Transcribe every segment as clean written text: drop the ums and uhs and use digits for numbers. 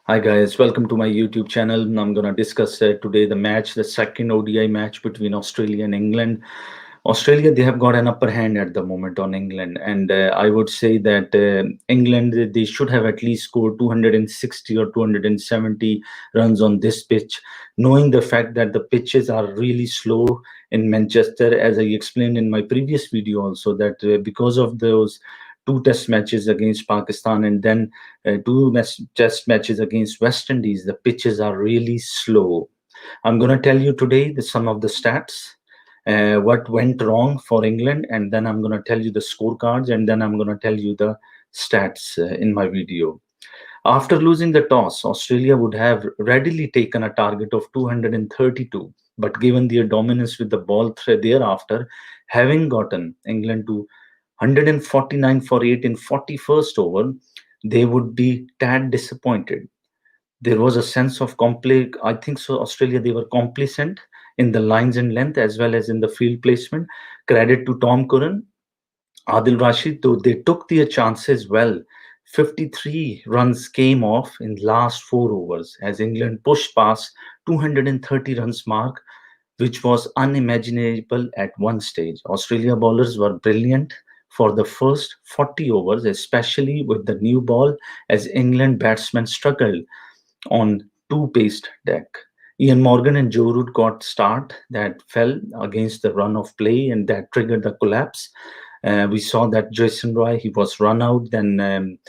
Hi guys, welcome to my YouTube channel. I'm gonna discuss today the second ODI match between Australia and England. Australia, they have got an upper hand at the moment on England, and I would say that England they should have at least scored 260 or 270 runs on this pitch, knowing the fact that the pitches are really slow in Manchester, as I explained in my previous video also that because of those two test matches against Pakistan and then test matches against West Indies, the pitches are really slow. I'm going to tell you today some of the stats, what went wrong for England, and then I'm going to tell you the scorecards, and then I'm going to tell you the stats in my video. After losing the toss, Australia would have readily taken a target of 232, but given their dominance with the ball thereafter, having gotten England to 149 for 8 in 41st over, they would be tad disappointed. There was a sense of I think so Australia, they were complacent in the lines and length as well as in the field placement. Credit to Tom Curran, Adil Rashid, though they took their chances well. 53 runs came off in last 4 overs as England pushed past 230 runs mark, which was unimaginable at one stage. Australia bowlers were brilliant for the first 40 overs, especially with the new ball, as England batsmen struggled on two-paced deck. Ian Morgan and Joe Root got start that fell against the run of play and that triggered the collapse. We saw that Jason Roy, he was run out, then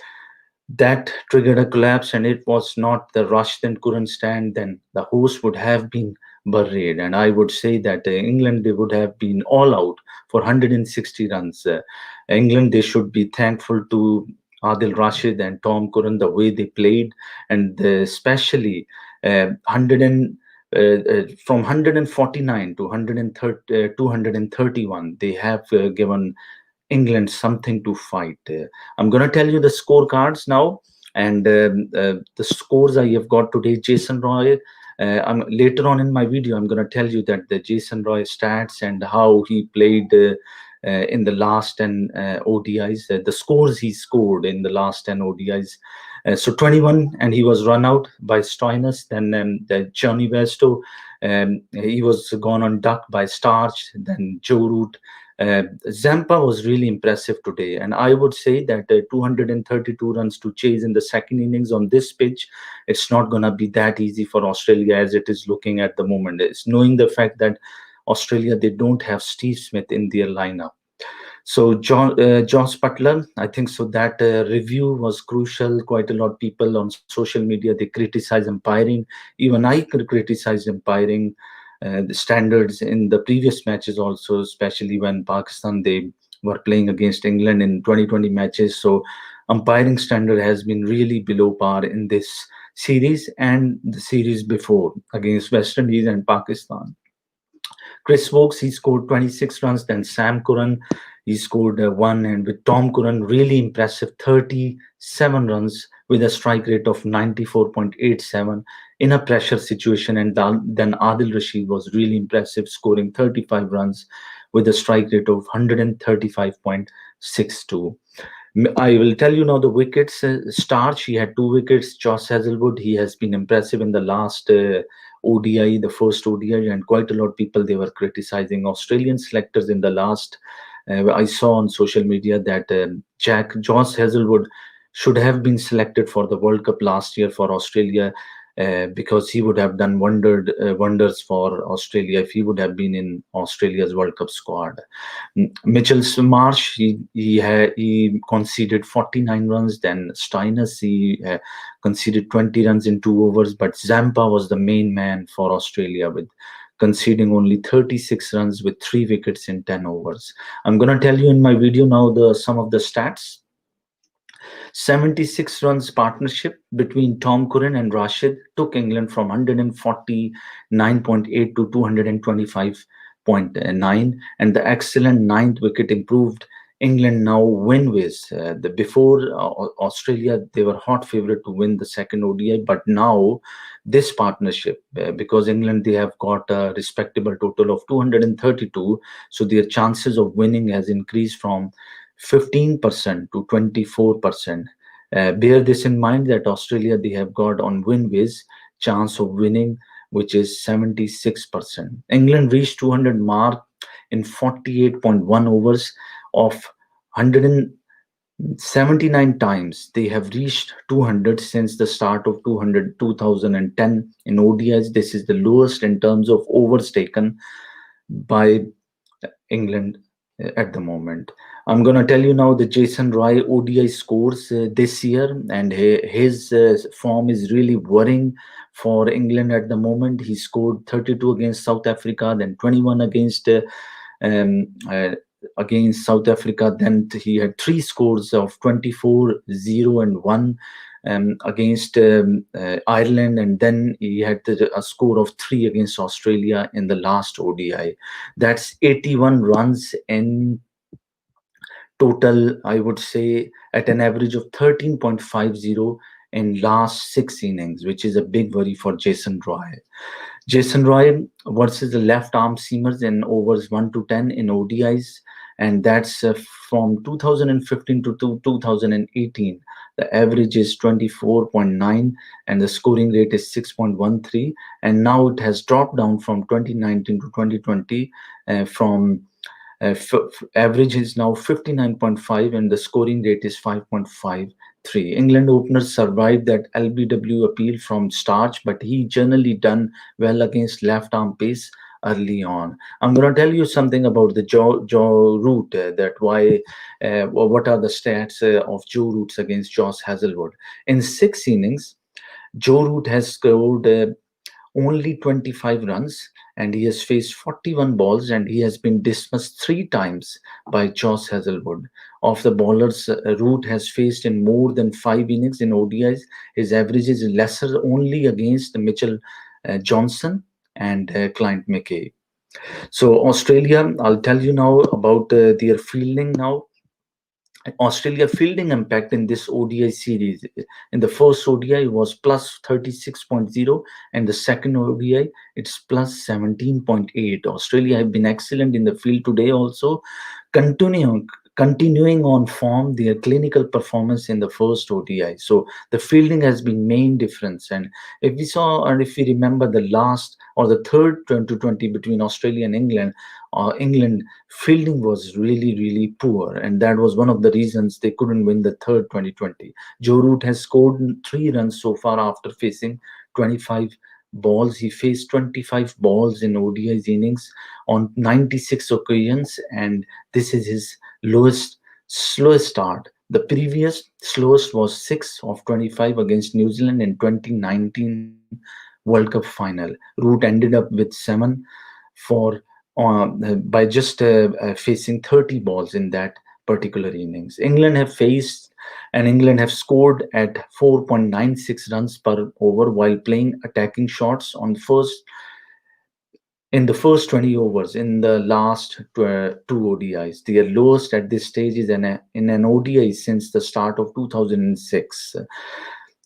that triggered a collapse, and it was not the rush then couldn't stand, then the host would have been buried. And I would say that England, they would have been all out for 160 runs. England, they should be thankful to Adil Rashid and Tom Curran the way they played, and especially 100 from 149 to 130, 231, they have given England something to fight. I'm going to tell you the scorecards now, and the scores I have got today. Jason Roy. Later on in my video, I'm going to tell you that the Jason Roy stats and how he played in the last 10 ODIs, the scores he scored in the last 10 ODIs. So 21, and he was run out by Stoinis. Then the Johnny Westo, he was gone on duck by Starch. Then Joe Root. Zampa was really impressive today, and I would say that 232 runs to chase in the second innings on this pitch, it's not going to be that easy for Australia as it is looking at the moment. It's knowing the fact that Australia, they don't have Steve Smith in their lineup. So Josh Butler, I think so that review was crucial. Quite a lot of people on social media, they criticize umpiring. Even I could criticize umpiring the standards in the previous matches also, especially when Pakistan, they were playing against England in 2020 matches. So umpiring standard has been really below par in this series and the series before against West Indies and Pakistan. Chris Wokes, he scored 26 runs. Then Sam Curran, he scored one. And with Tom Curran, really impressive 37 runs with a strike rate of 94.87 in a pressure situation. And then Adil Rashid was really impressive, scoring 35 runs with a strike rate of 135.62. I will tell you now the wickets. Starch, he had two wickets. Josh Hazlewood, he has been impressive in the last ODI, the first ODI, and quite a lot of people, they were criticizing Australian selectors in the last. I saw on social media that Josh Hazlewood should have been selected for the World Cup last year for Australia, because he would have done wonders for Australia if he would have been in Australia's World Cup squad. Mitchell Marsh, he conceded 49 runs. Then Steiners, he conceded 20 runs in 2 overs. But Zampa was the main man for Australia with conceding only 36 runs with 3 wickets in 10 overs. I'm going to tell you in my video now some of the stats. 76 runs partnership between Tom Curran and Rashid took England from 149.8 to 225.9, and the excellent ninth wicket improved England now win ways. Before Australia, they were hot favorite to win the second ODI, but now this partnership, because England, they have got a respectable total of 232, so their chances of winning has increased from 15% to 24%. Bear this in mind that Australia, they have got on win ways chance of winning, which is 76%. England reached 200 mark in 48.1 overs of 179 times. They have reached 200 since the start of 2010 in ODIs. This is the lowest in terms of overs taken by England at the moment. I'm going to tell you now the Jason Roy ODI scores this year, and his form is really worrying for England at the moment. He scored 32 against South Africa, then 21 um, uh, against South Africa. Then he had three scores of 24, 0, and 1 against Ireland, and then he had a score of 3 against Australia in the last ODI. That's 81 runs in total, I would say, at an average of 13.50 in last 6 innings, which is a big worry for Jason Roy. Jason Roy versus the left arm seamers in overs 1 to 10 in ODIs, and that's from 2015 to 2018. The average is 24.9 and the scoring rate is 6.13. And now it has dropped down from 2019 to 2020 from average is now 59.5 and the scoring rate is 5.53. England openers survived that LBW appeal from Starch, but he generally done well against left arm pace early on. I'm going to tell you something about the Joe Root, that why, what are the stats of Joe Roots against Josh Hazlewood. In 6 innings, Joe Root has scored only 25 runs and he has faced 41 balls and he has been dismissed 3 times by Josh Hazlewood. Of the bowlers Root has faced in more than 5 innings in ODIs, his average is lesser only against Mitchell Johnson and Clint McKay. So Australia, I'll tell you now about their fielding now. Australia fielding impact in this ODI series. In the first ODI was plus 36.0 and the second ODI it's plus 17.8. Australia have been excellent in the field today also, continuing on form their clinical performance in the first ODI. So the fielding has been main difference. And if we saw and if we remember the last or the third 2020 between Australia and England, England fielding was really poor, and that was one of the reasons they couldn't win the third 2020. Joe Root has scored 3 runs so far after facing 25 balls. He faced 25 balls in ODI's innings on 96 occasions, and this is his slowest start. The previous slowest was 6 of 25 against New Zealand in 2019 World Cup final. Root ended up with 7 for by just facing 30 balls in that particular innings. England have scored at 4.96 runs per over while playing attacking shots on first in the first 20 overs in the last two ODIs. Their lowest at this stage is in an ODI since the start of 2006.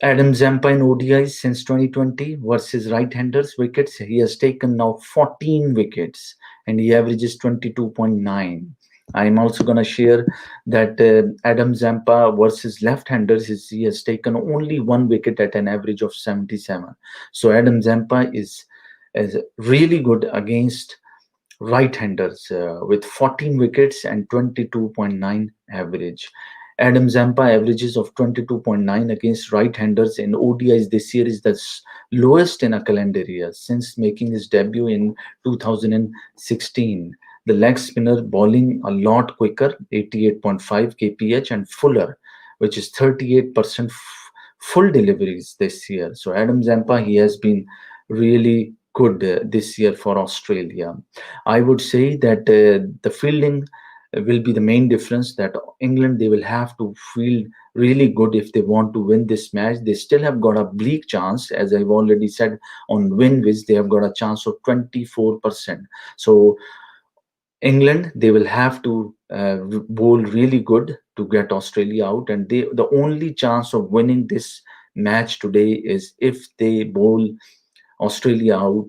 Adam Zampa in ODIs since 2020 versus right-handers wickets. He has taken now 14 wickets and he averages 22.9. I'm also going to share that Adam Zampa versus left-handers, he has taken only 1 wicket at an average of 77. So Adam Zampa is really good against right-handers with 14 wickets and 22.9 average. Adam Zampa averages of 22.9 against right-handers in ODIs this year is the lowest in a calendar year since making his debut in 2016. The leg spinner bowling a lot quicker, 88.5 kph, and fuller, which is 38% full deliveries this year. So Adam Zampa, he has been really good this year for Australia. I would say that the fielding will be the main difference, that England, they will have to field really good if they want to win this match. They still have got a bleak chance, as I've already said, on win which they have got a chance of 24%. So England, they will have to bowl really good to get Australia out, and the only chance of winning this match today is if they bowl Australia out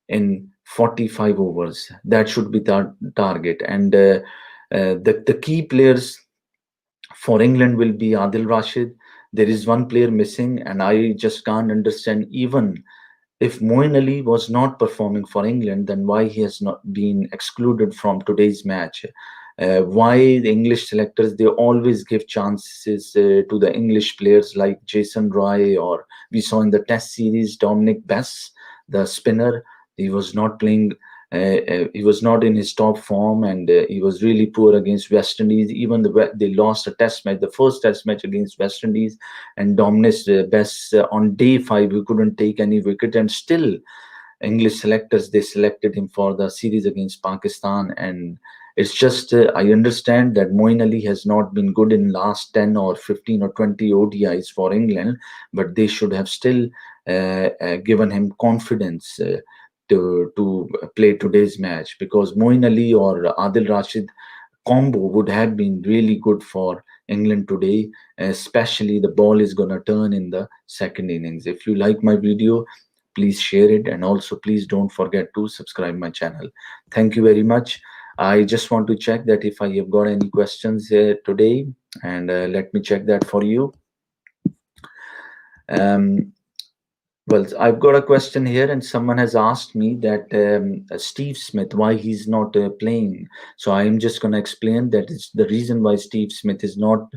in 45 overs. That should be the target. And the key players for England will be Adil Rashid, There is one player missing, and I just can't understand, even if Moeen Ali was not performing for England, then why he has not been excluded from today's match? Why the English selectors, they always give chances to the English players like Jason Roy, or we saw in the Test series Dominic Bess, the spinner. He was not playing. He was not in his top form, and he was really poor against West Indies. Even they lost a Test match, the first Test match against West Indies, and Dominic Bess, on day 5 he couldn't take any wicket, and still English selectors, they selected him for the series against Pakistan. And it's just I understand that Moeen Ali has not been good in last 10 or 15 or 20 ODIs for England, but they should have still given him confidence to play today's match, because Moeen Ali or Adil Rashid combo would have been really good for England today, especially the ball is gonna turn in the second innings. If you like my video, please share it, and also please don't forget to subscribe my channel. Thank you very much. I just want to check that if I have got any questions here today, and let me check that for you. Um, well, I've got a question here, and someone has asked me that Steve Smith, why he's not playing. So I'm just going to explain that it's the reason why Steve Smith is not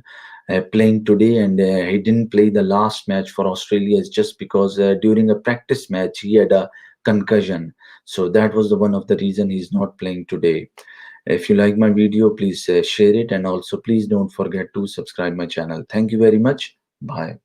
playing today, and he didn't play the last match for Australia, is just because during a practice match he had a concussion. So that was the one of the reason he's not playing today. If you like my video, please share it, and also please don't forget to subscribe my channel. Thank you very much. Bye.